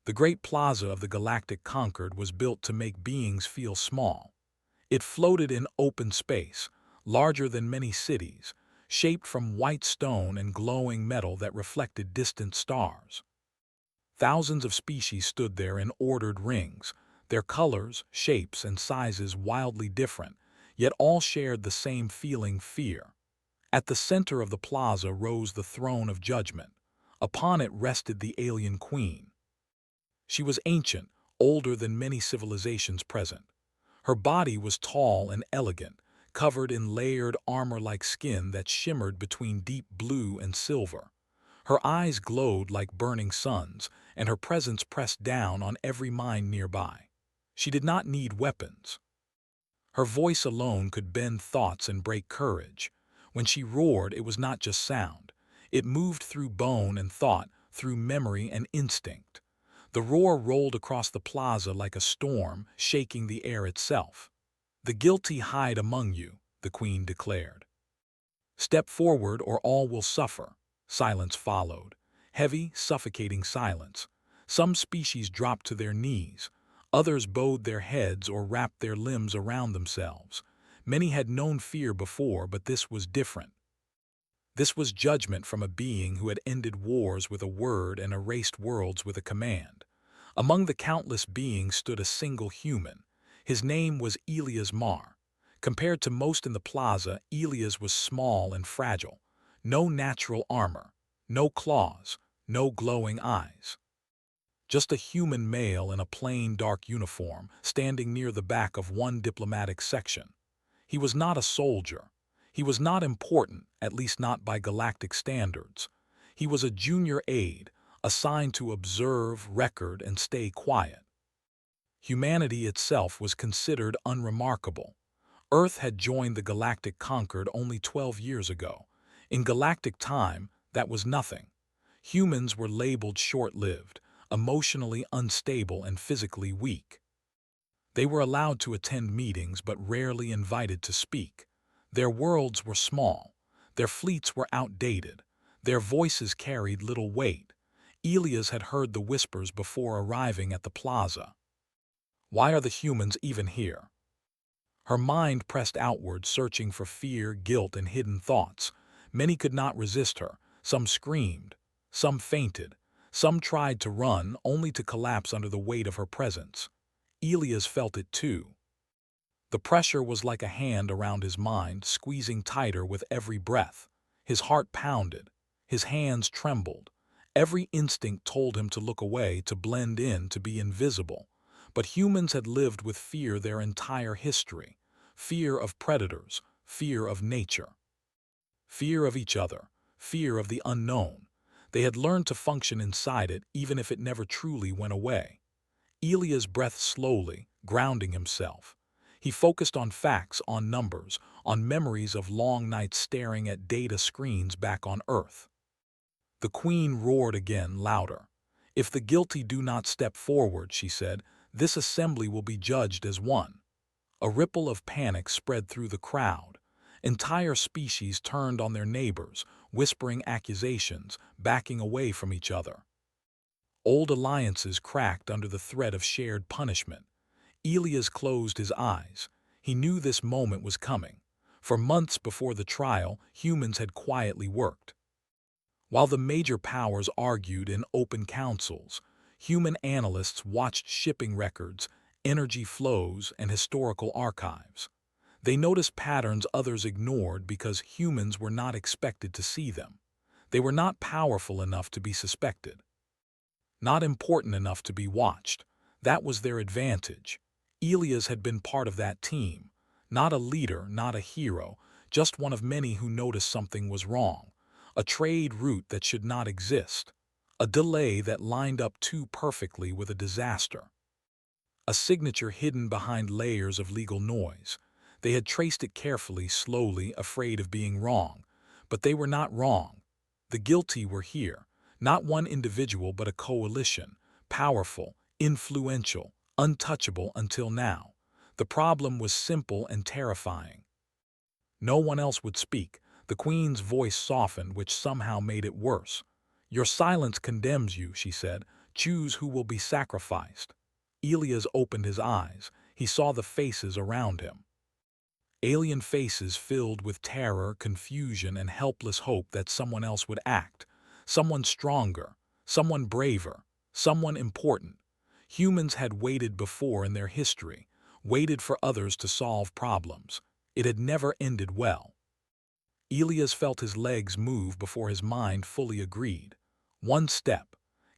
The great plaza of the galactic Concord was built to make beings feel small. It floated in open space, larger than many cities, shaped from white stone and glowing metal that reflected distant stars. Thousands of species stood there in ordered rings, their colors, shapes, and sizes wildly different, yet all shared the same feeling: fear. At the center of the plaza rose the throne of judgment. Upon it rested the alien queen. She was ancient, older than many civilizations present. Her body was tall and elegant, covered in layered armor-like skin that shimmered between deep blue and silver. Her eyes glowed like burning suns, and her presence pressed down on every mind nearby. She did not need weapons. Her voice alone could bend thoughts and break courage. When she roared, it was not just sound. It moved through bone and thought, through memory and instinct. The roar rolled across the plaza like a storm, shaking the air itself. "The guilty hide among you," the queen declared. "Step forward or all will suffer." Silence followed. Heavy, suffocating silence. Some species dropped to their knees. Others bowed their heads or wrapped their limbs around themselves. Many had known fear before, but this was different. This was judgment from a being who had ended wars with a word and erased worlds with a command. Among the countless beings stood a single human. His name was Elias Mar. Compared to most in the plaza, Elias was small and fragile. No natural armor, no claws, no glowing eyes. Just a human male in a plain dark uniform, standing near the back of one diplomatic section. He was not a soldier. He was not important, at least not by galactic standards. He was a junior aide, assigned to observe, record, and stay quiet. Humanity itself was considered unremarkable. Earth had joined the galactic Concord only 12 years ago. In galactic time, that was nothing. Humans were labeled short-lived, emotionally unstable, and physically weak. They were allowed to attend meetings but rarely invited to speak. Their worlds were small. Their fleets were outdated. Their voices carried little weight. Elias had heard the whispers before arriving at the plaza. Why are the humans even here? Her mind pressed outward, searching for fear, guilt, and hidden thoughts. Many could not resist her. Some screamed. Some fainted. Some tried to run, only to collapse under the weight of her presence. Elias felt it too. The pressure was like a hand around his mind, squeezing tighter with every breath. His heart pounded. His hands trembled. Every instinct told him to look away, to blend in, to be invisible. But humans had lived with fear their entire history. Fear of predators, fear of nature, fear of each other, fear of the unknown. They had learned to function inside it, even if it never truly went away. Elias breathed slowly, grounding himself. He focused on facts, on numbers, on memories of long nights staring at data screens back on Earth. The queen roared again, louder. "If the guilty do not step forward," she said, "this assembly will be judged as one." A ripple of panic spread through the crowd. Entire species turned on their neighbors, whispering accusations, backing away from each other. Old alliances cracked under the threat of shared punishment. Elias closed his eyes. He knew this moment was coming. For months before the trial, humans had quietly worked. While the major powers argued in open councils, human analysts watched shipping records, energy flows, and historical archives. They noticed patterns others ignored because humans were not expected to see them. They were not powerful enough to be suspected, not important enough to be watched. That was their advantage. Elias had been part of that team. Not a leader, not a hero, just one of many who noticed something was wrong. A trade route that should not exist. A delay that lined up too perfectly with a disaster. A signature hidden behind layers of legal noise. They had traced it carefully, slowly, afraid of being wrong. But they were not wrong. The guilty were here. Not one individual, but a coalition. Powerful, influential, untouchable until now. The problem was simple and terrifying. No one else would speak. The queen's voice softened, which somehow made it worse. "Your silence condemns you," she said. Choose who will be sacrificed. Elias opened his eyes. He saw the faces around him. Alien faces filled with terror, confusion, and helpless hope that someone else would act. Someone stronger, someone braver, someone important. Humans had waited before in their history, waited for others to solve problems. It had never ended well. Elias felt his legs move before his mind fully agreed. One step.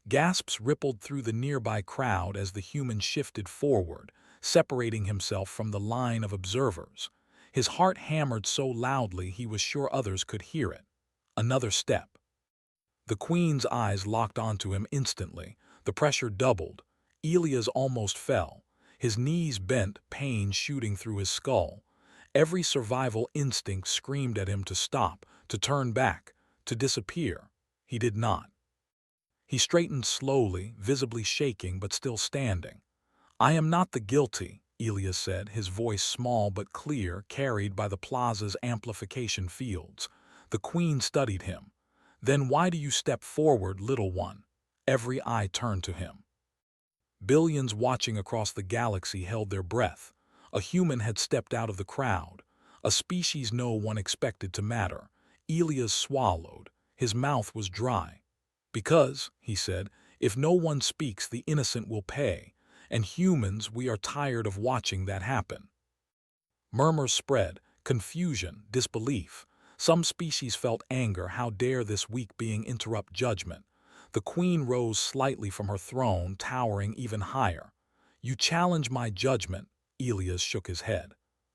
Gasps rippled through the nearby crowd as the human shifted forward, separating himself from the line of observers. His heart hammered so loudly he was sure others could hear it. Another step. The Queen's eyes locked onto him instantly. The pressure doubled. Elias almost fell. His knees bent, pain shooting through his skull. Every survival instinct screamed at him to stop, to turn back, to disappear. He did not. He straightened slowly, visibly shaking but still standing. "I am not the guilty," Elias said, his voice small but clear, carried by the plaza's amplification fields. The Queen studied him. "Then why do you step forward, little one?" Every eye turned to him. Billions watching across the galaxy held their breath. A human had stepped out of the crowd, a species no one expected to matter. Elias swallowed. His mouth was dry. "Because," he said, "if no one speaks, the innocent will pay. And humans, we are tired of watching that happen." Murmurs spread, confusion, disbelief. Some species felt anger. How dare this weak being interrupt judgment? The Queen rose slightly from her throne, towering even higher. "You challenge my judgment," Elias shook his head.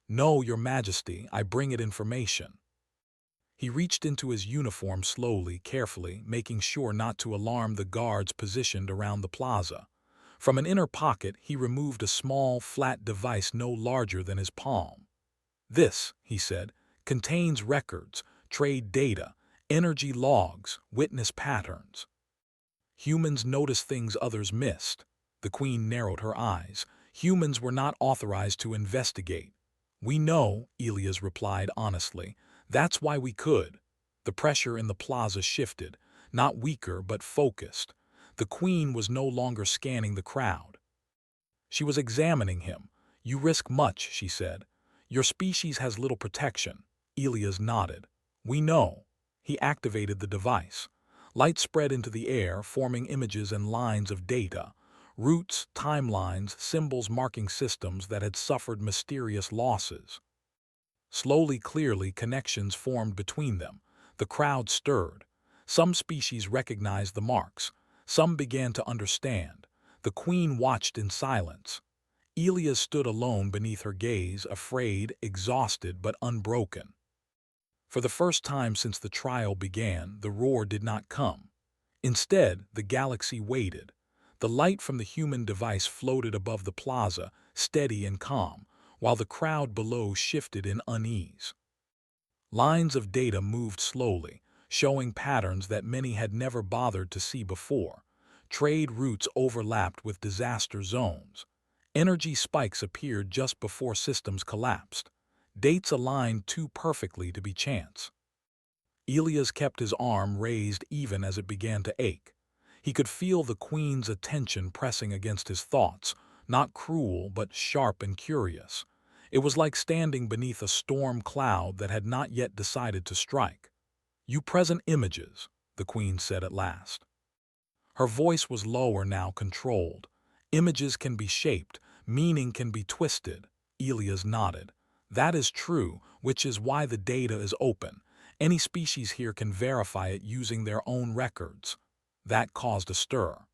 "No, Your Majesty, I bring it information." He reached into his uniform slowly, carefully, making sure not to alarm the guards positioned around the plaza. From an inner pocket, he removed a small, flat device no larger than his palm. "This," he said, "contains records, trade data, energy logs, witness patterns." Humans noticed things others missed. The Queen narrowed her eyes. "Humans were not authorized to investigate." "We know," Elias replied honestly. "That's why we could." The pressure in the plaza shifted, not weaker but focused. The Queen was no longer scanning the crowd. She was examining him. "You risk much," she said. "Your species has little protection." Elias nodded. "We know." He activated the device. Light spread into the air, forming images and lines of data. Routes, timelines, symbols marking systems that had suffered mysterious losses. Slowly, clearly, connections formed between them. The crowd stirred. Some species recognized the marks. Some began to understand. The Queen watched in silence. Elias stood alone beneath her gaze, afraid, exhausted, but unbroken. For the first time since the trial began, the roar did not come. Instead, the galaxy waited. The light from the human device floated above the plaza, steady and calm, while the crowd below shifted in unease. Lines of data moved slowly, showing patterns that many had never bothered to see before. Trade routes overlapped with disaster zones. Energy spikes appeared just before systems collapsed. Dates aligned too perfectly to be chance. Elias kept his arm raised even as it began to ache. He could feel the Queen's attention pressing against his thoughts, not cruel but sharp and curious. It was like standing beneath a storm cloud that had not yet decided to strike. "You present images," the Queen said at last. Her voice was lower now, controlled. "Images can be shaped, meaning can be twisted." Elias nodded. "That is true, which is why the data is open. Any species here can verify it using their own records." That caused a stir.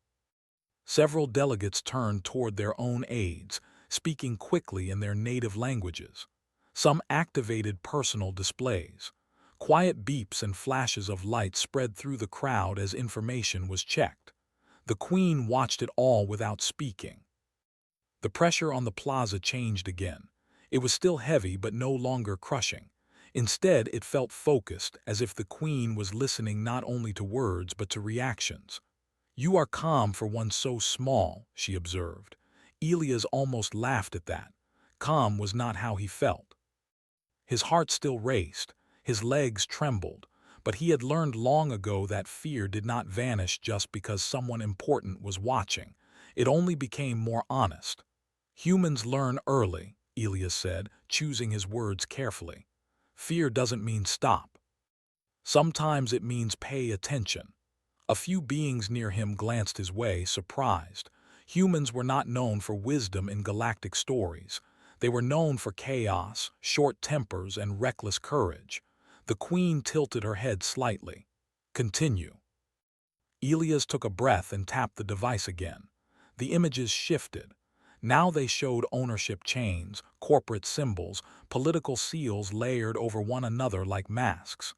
Several delegates turned toward their own aides, speaking quickly in their native languages. Some activated personal displays. Quiet beeps and flashes of light spread through the crowd as information was checked. The Queen watched it all without speaking. The pressure on the plaza changed again. It was still heavy but no longer crushing. Instead, it felt focused, as if the Queen was listening not only to words but to reactions. "You are calm for one so small," she observed. Elias almost laughed at that. Calm was not how he felt. His heart still raced, his legs trembled, but he had learned long ago that fear did not vanish just because someone important was watching. It only became more honest. Humans learn early, Elias said, choosing his words carefully. Fear doesn't mean stop. Sometimes it means pay attention. A few beings near him glanced his way, surprised. Humans were not known for wisdom in galactic stories. They were known for chaos, short tempers, and reckless courage. The Queen tilted her head slightly. Continue. Elias took a breath and tapped the device again. The images shifted. Now they showed ownership chains, corporate symbols, political seals layered over one another like masks.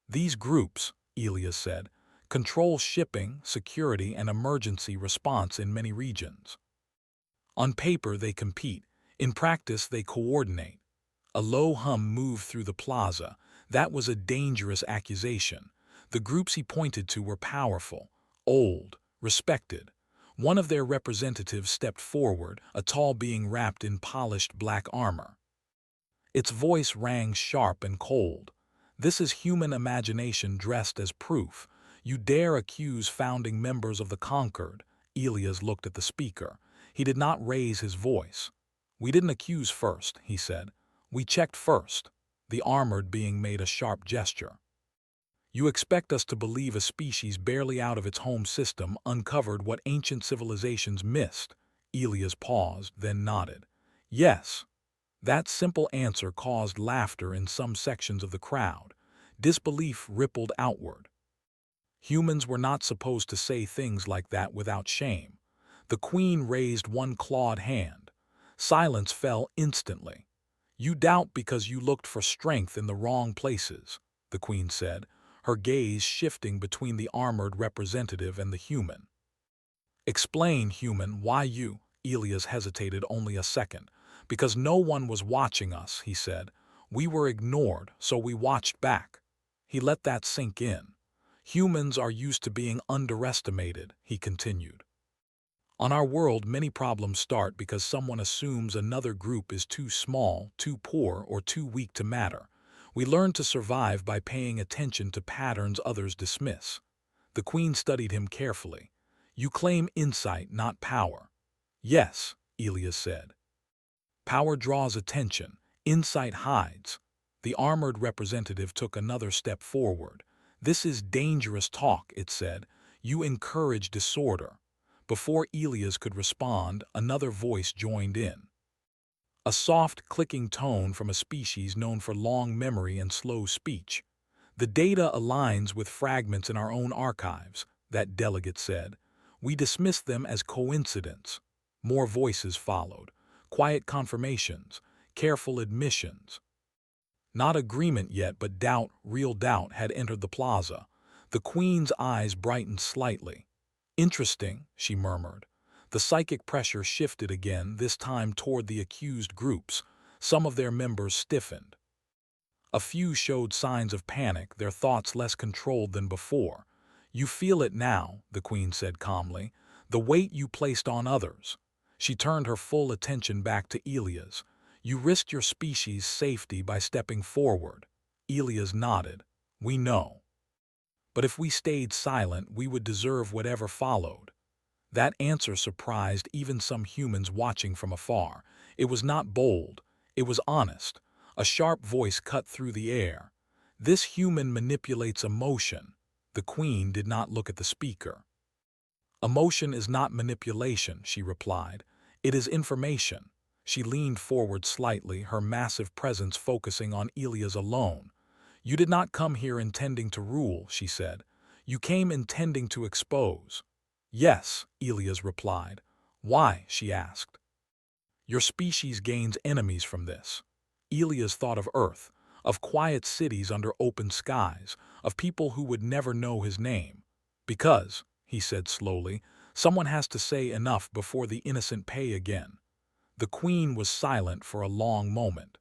These groups, Elias said, control shipping, security, and emergency response in many regions. On paper, they compete. In practice, they coordinate. A low hum moved through the plaza. That was a dangerous accusation. The groups he pointed to were powerful, old, respected. One of their representatives stepped forward, a tall being wrapped in polished black armor. Its voice rang sharp and cold. This is human imagination dressed as proof. You dare accuse founding members of the conquered. Elias looked at the speaker. He did not raise his voice. We didn't accuse first, he said. We checked first. The armored being made a sharp gesture. You expect us to believe a species barely out of its home system uncovered what ancient civilizations missed? Elias paused, then nodded. Yes. That simple answer caused laughter in some sections of the crowd. Disbelief rippled outward. Humans were not supposed to say things like that without shame. The Queen raised one clawed hand. Silence fell instantly. You doubt because you looked for strength in the wrong places, the Queen said, her gaze shifting between the armored representative and the human. Explain, human, why you? Elias hesitated only a second. Because no one was watching us, he said. We were ignored, so we watched back. He let that sink in. Humans are used to being underestimated, he continued. On our world, many problems start because someone assumes another group is too small, too poor, or too weak to matter. We learn to survive by paying attention to patterns others dismiss. The Queen studied him carefully. You claim insight, not power. Yes, Elias said. Power draws attention. Insight hides. The armored representative took another step forward. This is dangerous talk, it said. You encourage disorder. Before Elias could respond, another voice joined in. A soft, clicking tone from a species known for long memory and slow speech. The data aligns with fragments in our own archives, that delegate said. We dismiss them as coincidence. More voices followed. Quiet confirmations, careful admissions. Not agreement yet, but doubt, real doubt, had entered the plaza. The Queen's eyes brightened slightly. Interesting, she murmured. The psychic pressure shifted again, this time toward the accused groups. Some of their members stiffened. A few showed signs of panic, their thoughts less controlled than before. You feel it now, the Queen said calmly, the weight you placed on others. She turned her full attention back to Elias. You risked your species' safety by stepping forward. Elias nodded. We know. But if we stayed silent, we would deserve whatever followed. That answer surprised even some humans watching from afar. It was not bold. It was honest. A sharp voice cut through the air. This human manipulates emotion. The Queen did not look at the speaker. Emotion is not manipulation, she replied. It is information. She leaned forward slightly, her massive presence focusing on Elias alone. You did not come here intending to rule, she said. You came intending to expose. Yes, Elias replied. Why? She asked. Your species gains enemies from this. Elias thought of Earth, of quiet cities under open skies, of people who would never know his name. Because, he said slowly, someone has to say enough before the innocent pay again. The Queen was silent for a long moment.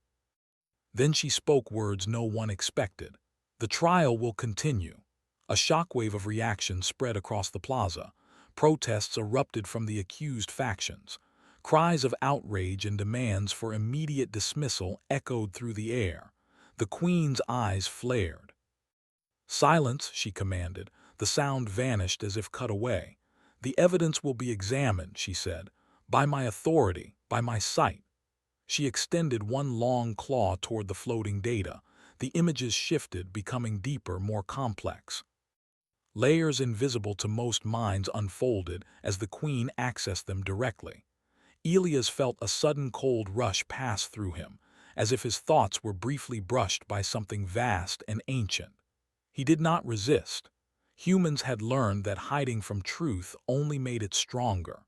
Then she spoke words no one expected. The trial will continue. A shockwave of reaction spread across the plaza. Protests erupted from the accused factions. Cries of outrage and demands for immediate dismissal echoed through the air. The Queen's eyes flared. "Silence," she commanded. The sound vanished as if cut away. "The evidence will be examined," she said. "By my authority, by my sight." She extended one long claw toward the floating data. The images shifted, becoming deeper, more complex. Layers invisible to most minds unfolded as the Queen accessed them directly. Elias felt a sudden cold rush pass through him, as if his thoughts were briefly brushed by something vast and ancient. He did not resist. Humans had learned that hiding from truth only made it stronger.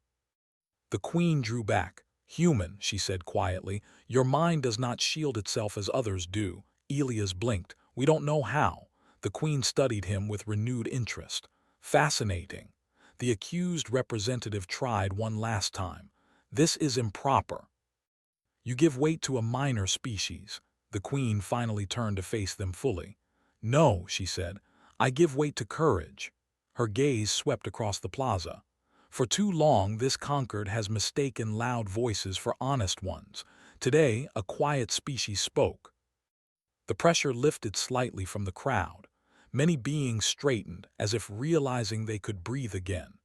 The Queen drew back. "Human," she said quietly, "your mind does not shield itself as others do." Elias blinked. "We don't know how." The Queen studied him with renewed interest. "Fascinating." The accused representative tried one last time. "This is improper. You give weight to a minor species." The Queen finally turned to face them fully. "No," she said, "I give weight to courage." Her gaze swept across the plaza. "For too long this conquered has mistaken loud voices for honest ones. Today a quiet species spoke." The pressure lifted slightly from the crowd. Many beings straightened, as if realizing they could breathe again.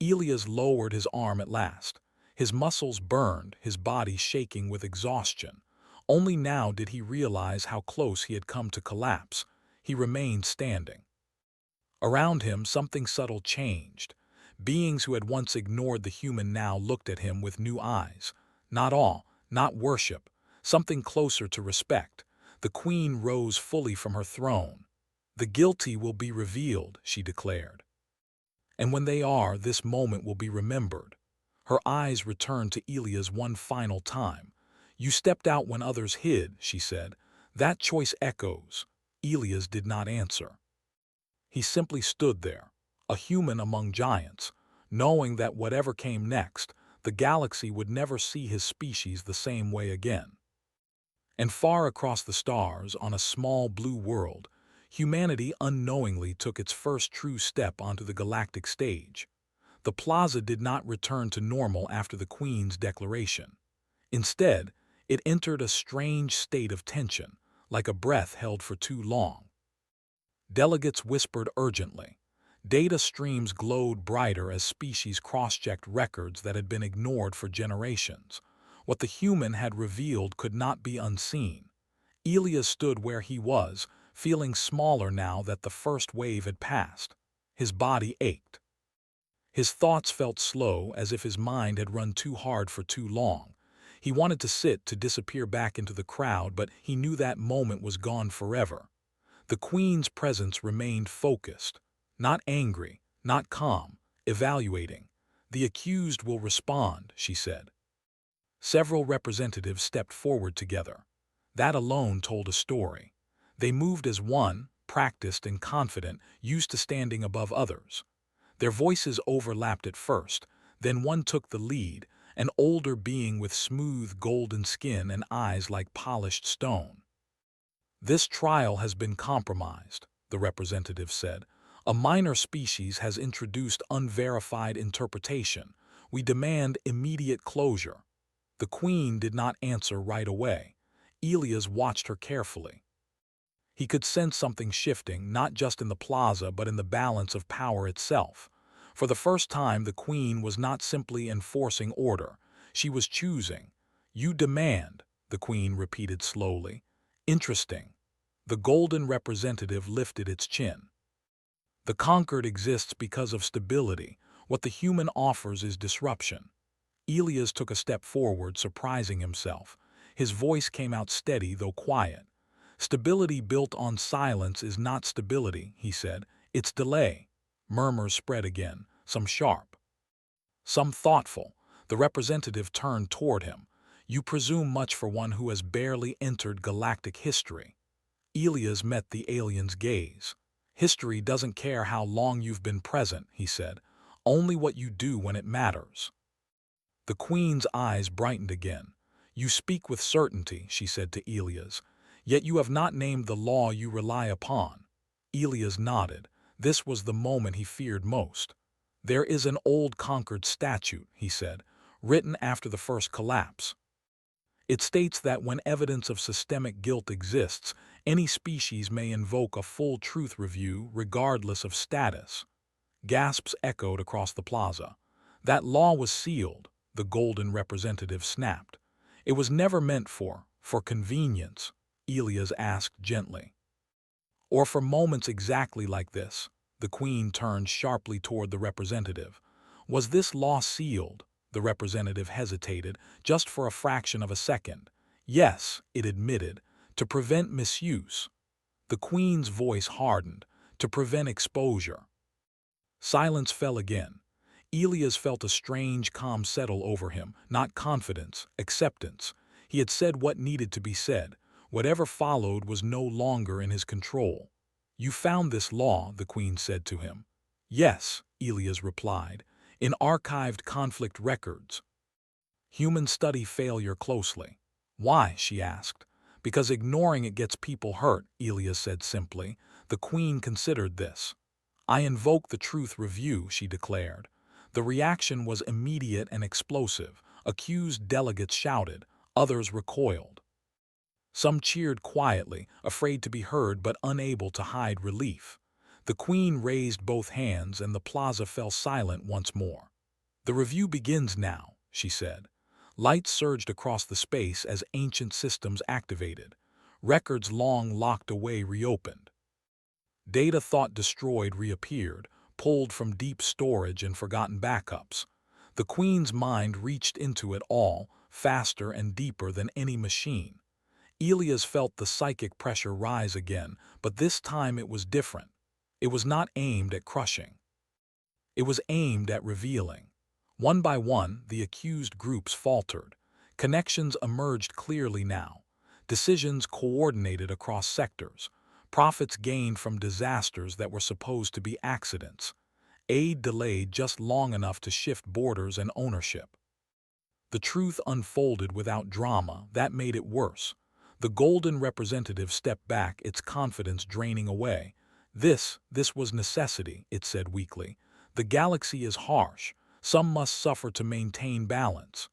Elias lowered his arm at last. His muscles burned, his body shaking with exhaustion. Only now did he realize how close he had come to collapse. He remained standing. Around him, something subtle changed. Beings who had once ignored the human now looked at him with new eyes. Not awe, not worship, something closer to respect. The Queen rose fully from her throne. "The guilty will be revealed," she declared. "And when they are, this moment will be remembered." Her eyes returned to Elias one final time. "You stepped out when others hid," she said. "That choice echoes." Elias did not answer. He simply stood there, a human among giants, knowing that whatever came next, the galaxy would never see his species the same way again. And far across the stars, on a small blue world, humanity unknowingly took its first true step onto the galactic stage. The plaza did not return to normal after the Queen's declaration. Instead, it entered a strange state of tension, like a breath held for too long. Delegates whispered urgently. Data streams glowed brighter as species cross-checked records that had been ignored for generations. What the human had revealed could not be unseen. Elias stood where he was, feeling smaller now that the first wave had passed. His body ached. His thoughts felt slow, as if his mind had run too hard for too long. He wanted to sit, to disappear back into the crowd, but he knew that moment was gone forever. The Queen's presence remained focused, not angry, not calm, evaluating. "The accused will respond," she said. Several representatives stepped forward together. That alone told a story. They moved as one, practiced and confident, used to standing above others. Their voices overlapped at first, then one took the lead, an older being with smooth golden skin and eyes like polished stone. "This trial has been compromised," the representative said. "A minor species has introduced unverified interpretation. We demand immediate closure." The Queen did not answer right away. Elias watched her carefully. He could sense something shifting, not just in the plaza but in the balance of power itself. For the first time, the Queen was not simply enforcing order. She was choosing. "You demand," the Queen repeated slowly. "Interesting." The golden representative lifted its chin. "The conquered exists because of stability. What the human offers is disruption." Elias took a step forward, surprising himself. His voice came out steady, though quiet. "Stability built on silence is not stability," he said. "It's delay." Murmurs spread again, some sharp, some thoughtful. The representative turned toward him. "You presume much for one who has barely entered galactic history." Elias met the alien's gaze. "History doesn't care how long you've been present," he said. "Only what you do when it matters." The Queen's eyes brightened again. "You speak with certainty," she said to Elias. "Yet you have not named the law you rely upon." Elias nodded. This was the moment he feared most. "There is an old conquered statute," he said, "written after the first collapse. It states that when evidence of systemic guilt exists, any species may invoke a full truth review regardless of status. Gasps echoed across the plaza. That law was sealed, the golden representative snapped. It was never meant for convenience, Elias asked gently. Or for moments exactly like this. The queen turned sharply toward the representative. Was this law sealed? The representative hesitated, just for a fraction of a second. Yes, it admitted, to prevent misuse. The queen's voice hardened, to prevent exposure. Silence fell again. Elias felt a strange calm settle over him, not confidence, acceptance. He had said what needed to be said. Whatever followed was no longer in his control. You found this law, the queen said to him. Yes, Elias replied, in archived conflict records. Humans study failure closely. Why, she asked. Because ignoring it gets people hurt, Elias said simply. The queen considered this. I invoke the truth review, she declared. The reaction was immediate and explosive. Accused delegates shouted, others recoiled. Some cheered quietly, afraid to be heard but unable to hide relief. The queen raised both hands and the plaza fell silent once more. The review begins now, she said. Lights surged across the space as ancient systems activated. Records long locked away reopened. Data thought destroyed reappeared, pulled from deep storage and forgotten backups. The queen's mind reached into it all, faster and deeper than any machine. Elias felt the psychic pressure rise again, but this time it was different. It was not aimed at crushing. It was aimed at revealing. One by one, the accused groups faltered. Connections emerged clearly now. Decisions coordinated across sectors. Profits gained from disasters that were supposed to be accidents. Aid delayed just long enough to shift borders and ownership. The truth unfolded without drama. That made it worse. The golden representative stepped back, its confidence draining away. This was necessity, it said weakly. The galaxy is harsh. Some must suffer to maintain balance.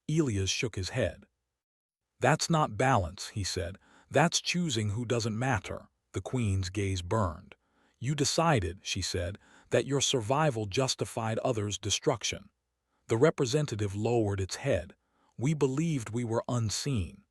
Elias shook his head. That's not balance, he said. That's choosing who doesn't matter. The queen's gaze burned. You decided, she said, that your survival justified others' destruction. The representative lowered its head. We believed we were unseen.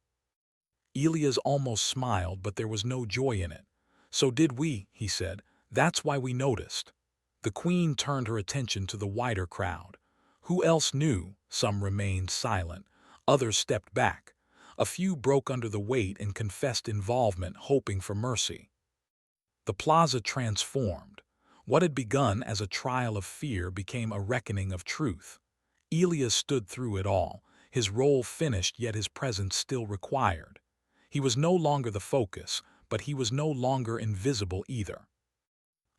Elias almost smiled, but there was no joy in it. So did we, he said. That's why we noticed. The queen turned her attention to the wider crowd. Who else knew? Some remained silent. Others stepped back. A few broke under the weight and confessed involvement, hoping for mercy. The plaza transformed. What had begun as a trial of fear became a reckoning of truth. Elias stood through it all, his role finished yet his presence still required. He was no longer the focus, but he was no longer invisible either.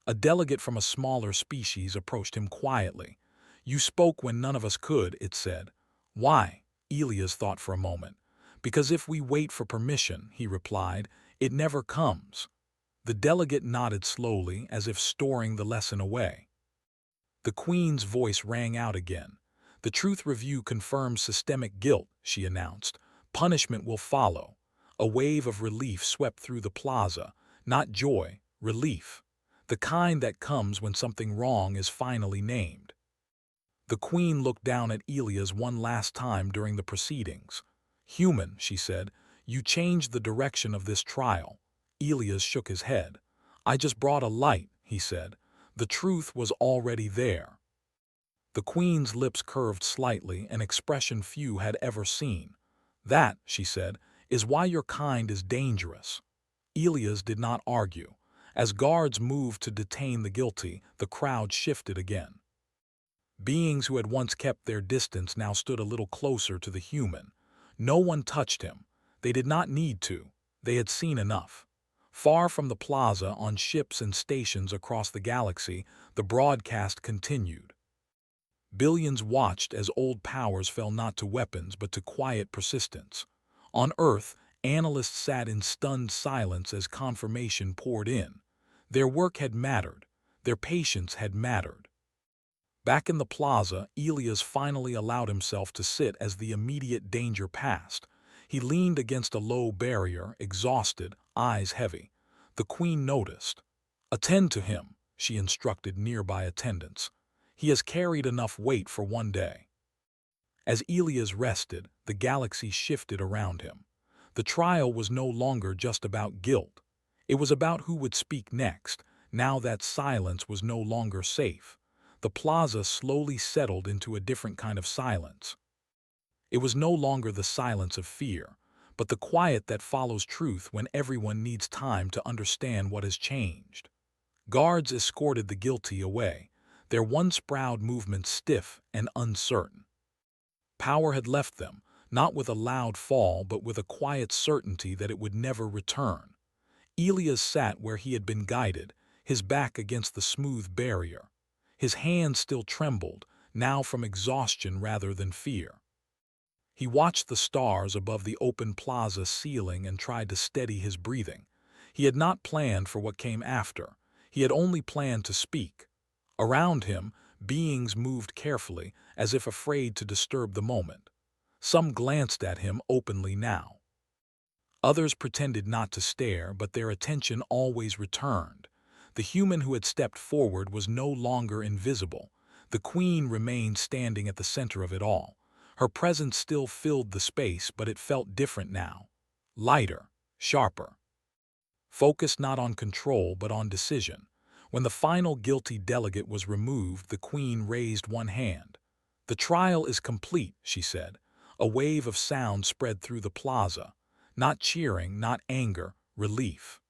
A delegate from a smaller species approached him quietly. You spoke when none of us could, it said. Why? Elias thought for a moment. Because if we wait for permission, he replied, it never comes. The delegate nodded slowly, as if storing the lesson away. The queen's voice rang out again. The truth review confirms systemic guilt, she announced. Punishment will follow. A wave of relief swept through the plaza. Not joy, relief. The kind that comes when something wrong is finally named. The queen looked down at Elias one last time during the proceedings. Human, she said, you changed the direction of this trial. Elias shook his head. I just brought a light, he said. The truth was already there. The queen's lips curved slightly, an expression few had ever seen. That, she said, is why your kind is dangerous. Elias did not argue. As guards moved to detain the guilty, the crowd shifted again. Beings who had once kept their distance now stood a little closer to the human. No one touched him. They did not need to. They had seen enough. Far from the plaza, on ships and stations across the galaxy, the broadcast continued. Billions watched as old powers fell not to weapons but to quiet persistence. On Earth, analysts sat in stunned silence as confirmation poured in. Their work had mattered. Their patience had mattered. Back in the plaza, Elias finally allowed himself to sit as the immediate danger passed. He leaned against a low barrier, exhausted, eyes heavy. The queen noticed. "Attend to him," she instructed nearby attendants. "He has carried enough weight for one day." As Elias rested, the galaxy shifted around him. The trial was no longer just about guilt. It was about who would speak next, now that silence was no longer safe. The plaza slowly settled into a different kind of silence. It was no longer the silence of fear, but the quiet that follows truth when everyone needs time to understand what has changed. Guards escorted the guilty away, their once proud movements stiff and uncertain. Power had left them, not with a loud fall but with a quiet certainty that it would never return. Elias sat where he had been guided, his back against the smooth barrier. His hands still trembled, now from exhaustion rather than fear. He watched the stars above the open plaza ceiling and tried to steady his breathing. He had not planned for what came after. He had only planned to speak. Around him, beings moved carefully, as if afraid to disturb the moment. Some glanced at him openly now. Others pretended not to stare, but their attention always returned. The human who had stepped forward was no longer invisible. The queen remained standing at the center of it all. Her presence still filled the space, but it felt different now. Lighter, sharper. Focused not on control, but on decision. When the final guilty delegate was removed, the queen raised one hand. "The trial is complete," she said. A wave of sound spread through the plaza. Not cheering, not anger, relief.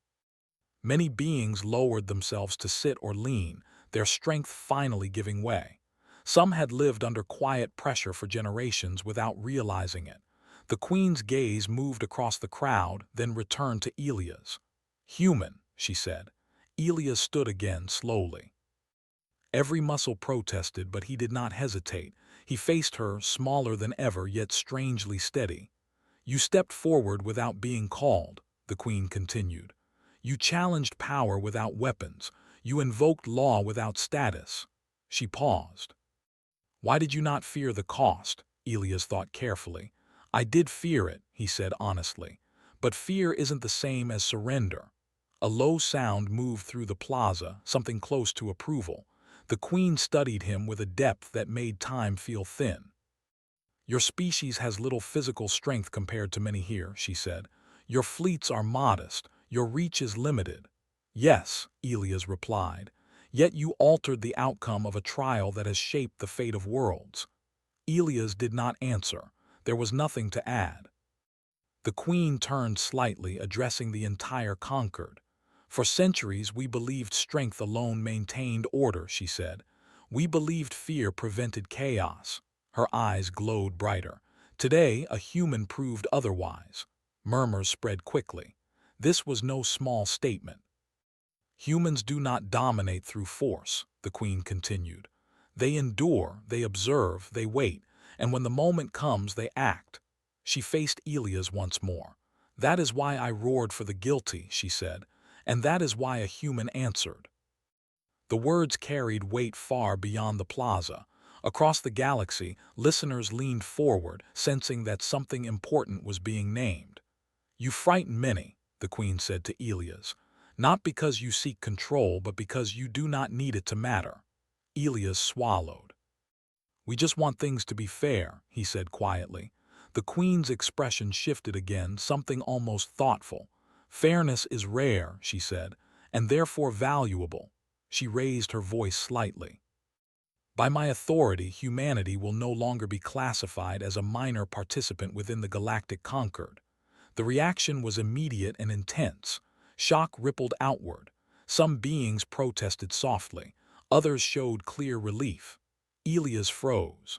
Many beings lowered themselves to sit or lean, their strength finally giving way. Some had lived under quiet pressure for generations without realizing it. The queen's gaze moved across the crowd, then returned to Elias. "Human," she said. Elias stood again, slowly. Every muscle protested, but he did not hesitate. He faced her, smaller than ever, yet strangely steady. "You stepped forward without being called," the queen continued. "You challenged power without weapons. You invoked law without status." She paused. "Why did you not fear the cost?" Elias thought carefully. "I did fear it," he said honestly. "But fear isn't the same as surrender." A low sound moved through the plaza, something close to approval. The queen studied him with a depth that made time feel thin. "Your species has little physical strength compared to many here," she said. "Your fleets are modest, your reach is limited." "Yes," Elias replied. "Yet you altered the outcome of a trial that has shaped the fate of worlds." Elias did not answer. There was nothing to add. The queen turned slightly, addressing the entire Concord. "For centuries we believed strength alone maintained order," she said. "We believed fear prevented chaos." Her eyes glowed brighter. "Today a human proved otherwise." Murmurs spread quickly. This was no small statement. "Humans do not dominate through force," the queen continued. "They endure, they observe, they wait, and when the moment comes they act." She faced Elias once more. "That is why I roared for the guilty," she said, "and that is why a human answered." The words carried weight far beyond the plaza. Across the galaxy, listeners leaned forward, sensing that something important was being named. "You frighten many," the queen said to Elias. "Not because you seek control, but because you do not need it to matter." Elias swallowed. "We just want things to be fair," he said quietly. The queen's expression shifted again, something almost thoughtful. "Fairness is rare," she said, "and therefore valuable." She raised her voice slightly. "By my authority, humanity will no longer be classified as a minor participant within the galactic Concord." The reaction was immediate and intense. Shock rippled outward. Some beings protested softly. Others showed clear relief. Elias froze.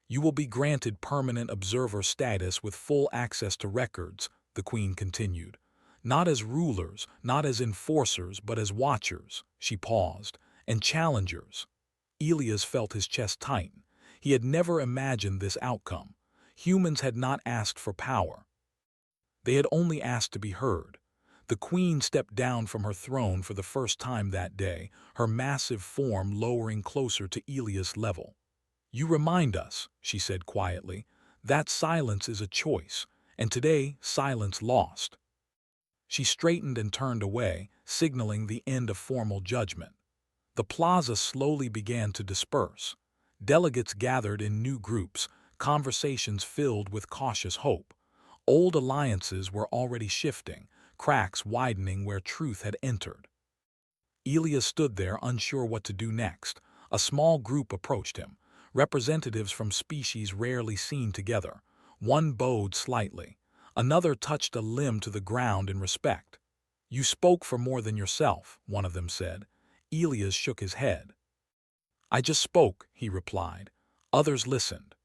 "You will be granted permanent observer status with full access to records," the queen continued. "Not as rulers, not as enforcers, but as watchers." She paused. "And challengers." Elias felt his chest tighten. He had never imagined this outcome. Humans had not asked for power. They had only asked to be heard. The queen stepped down from her throne for the first time that day, her massive form lowering closer to Elias' level. "You remind us," she said quietly, "that silence is a choice, and today silence lost. She straightened and turned away, signaling the end of formal judgment. The plaza slowly began to disperse. Delegates gathered in new groups, conversations filled with cautious hope. Old alliances were already shifting, cracks widening where truth had entered. Elias stood there unsure what to do next. A small group approached him, representatives from species rarely seen together. One bowed slightly. Another touched a limb to the ground in respect. "You spoke for more than yourself," one of them said. Elias shook his head. "I just spoke," he replied. Others listened.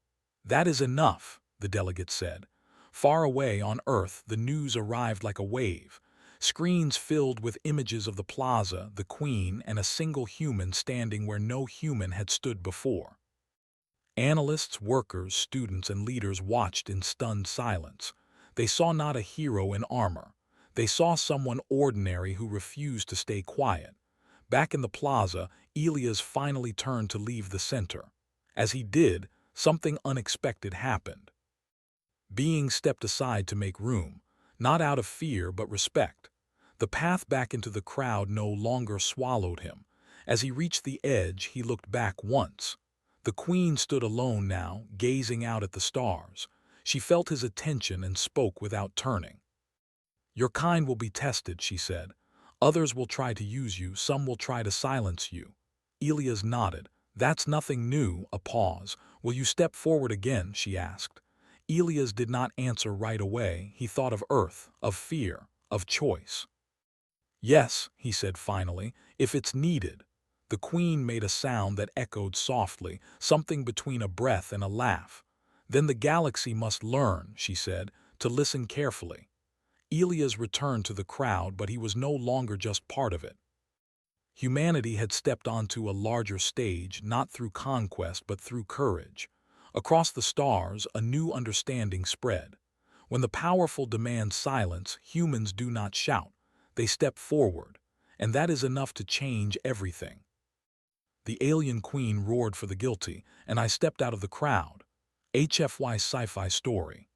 "That is enough," the delegate said. Far away on Earth, the news arrived like a wave. Screens filled with images of the plaza, the queen, and a single human standing where no human had stood before. Analysts, workers, students, and leaders watched in stunned silence. They saw not a hero in armor. They saw someone ordinary who refused to stay quiet. Back in the plaza, Elias finally turned to leave the center. As he did, something unexpected happened. Beings stepped aside to make room, not out of fear but respect. The path back into the crowd no longer swallowed him. As he reached the edge, he looked back once. The queen stood alone now, gazing out at the stars. She felt his attention and spoke without turning. "Your kind will be tested," she said. "Others will try to use you, some will try to silence you." Elias nodded. "That's nothing new." A pause. "Will you step forward again?" she asked. Elias did not answer right away. He thought of Earth, of fear, of choice. "Yes," he said finally, "if it's needed." The queen made a sound that echoed softly, something between a breath and a laugh. "Then the galaxy must learn," she said, "to listen carefully." Elias returned to the crowd, but he was no longer just part of it. Humanity had stepped onto a larger stage, not through conquest but through courage. Across the stars, a new understanding spread. When the powerful demand silence, humans do not shout. They step forward, and that is enough to change everything. The alien queen roared for the guilty, and I stepped out of the crowd. HFY Sci-Fi Story.